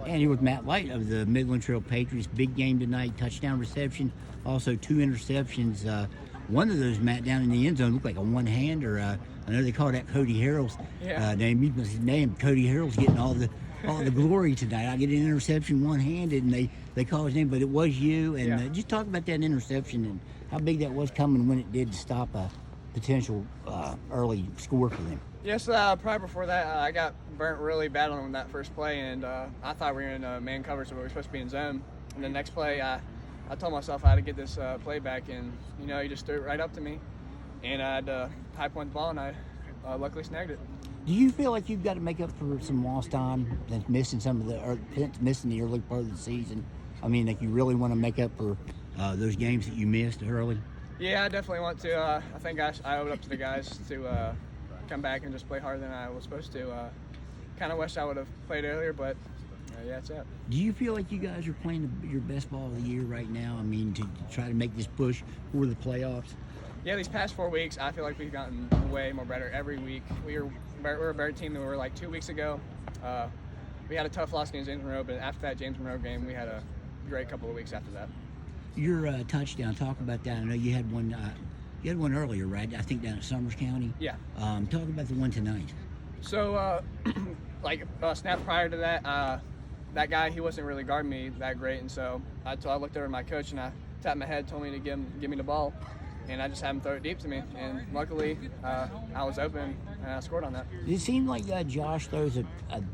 And here with Matt Light of the Midland Trail Patriots. Big game tonight, touchdown reception, also 2 interceptions. One of those, Matt, down in the end zone looked like a one-hander. I know they call that Cody Harrell's name. His name, Cody Harrell's getting all the glory tonight. I get an interception one-handed, and they call his name, but it was you. And just talk about that interception and how big that was coming when it did to stop a potential early score for them. Yes, probably before that, I got burnt really bad on that first play, and I thought we were in man cover, so we were supposed to be in zone. And the next play, I told myself I had to get this play back, and he just threw it right up to me, and I had to high point the ball, and I luckily snagged it. Do you feel like you've got to make up for some lost time that's missing missing the early part of the season? I mean, like you really want to make up for those games that you missed early? Yeah, I definitely want to. I think I owe it up to the guys to come back and just play harder than I was supposed to. Kind of wish I would have played earlier, but yeah, it's it. Do you feel like you guys are playing your best ball of the year right now? I mean, to try to make this push for the playoffs? Yeah, these past 4 weeks, I feel like we've gotten way more better every week. We're a better team than we were like 2 weeks ago. We had a tough loss against James Monroe, but after that James Monroe game, we had a great couple of weeks after that. Your touchdown, talk about that. I know you had one. You had one earlier, right? I think down at Summers County. Yeah. Talk about the one tonight. So, snap prior to that, that guy, he wasn't really guarding me that great, and so I looked over at my coach and I tapped my head, told me to give me the ball, and I just had him throw it deep to me, and luckily I was open and I scored on that. It seemed like Josh throws the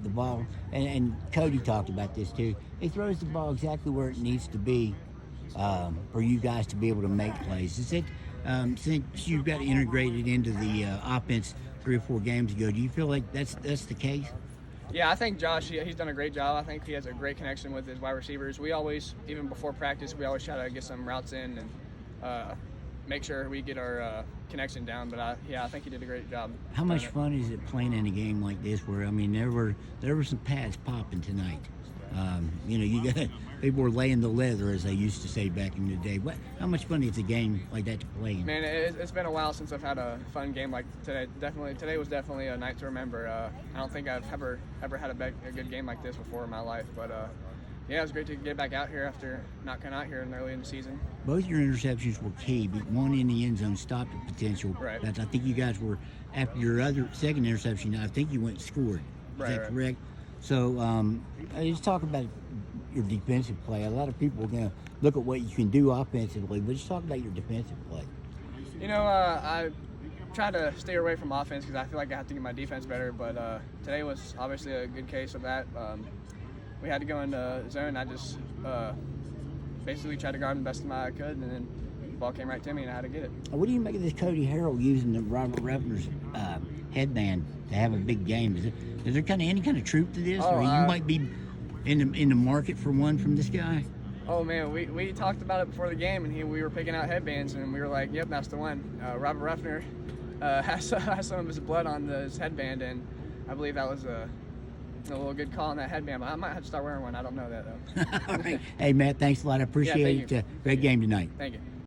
ball, and Cody talked about this too. He throws the ball exactly where it needs to be for you guys to be able to make plays. Is it since you've got integrated into the offense 3 or 4 games ago? Do you feel like that's the case? Yeah, I think Josh, he's done a great job. I think he has a great connection with his wide receivers. We always, even before practice, we always try to get some routes in and make sure we get our connection down. But I think he did a great job. How much fun is it playing in a game like this where, I mean, there were some pads popping tonight. You got people were laying the leather, as they used to say back in the day. How much fun is a game like that to play in? Man, it's been a while since I've had a fun game like today. Today was definitely a night to remember. I don't think I've ever had a good game like this before in my life. But yeah, it was great to get back out here after not coming out here early in the season. Both your interceptions were key, but one in the end zone stopped the potential. Right. I think you guys were, after your second interception, I think you went and scored. Is that correct? So just talk about your defensive play. A lot of people are going to look at what you can do offensively, but just talk about your defensive play. I try to stay away from offense because I feel like I have to get my defense better, but today was obviously a good case of that. We had to go into zone. I just basically tried to guard the best of I could, and then the ball came right to me, and I had to get it. What do you make of this Cody Harrell using the Robert Ruffner's headband to have a big game? Is there any kind of truth to this, or you might be in the market for one from this guy? Oh man, we talked about it before the game, and we were picking out headbands, and we were like, "Yep, that's the one." Robert Ruffner has some of his blood on his headband, and I believe that was a little good call on that headband. But I might have to start wearing one. I don't know that though. All right. Hey Matt, thanks a lot. I appreciate it. Great game tonight. Thank you.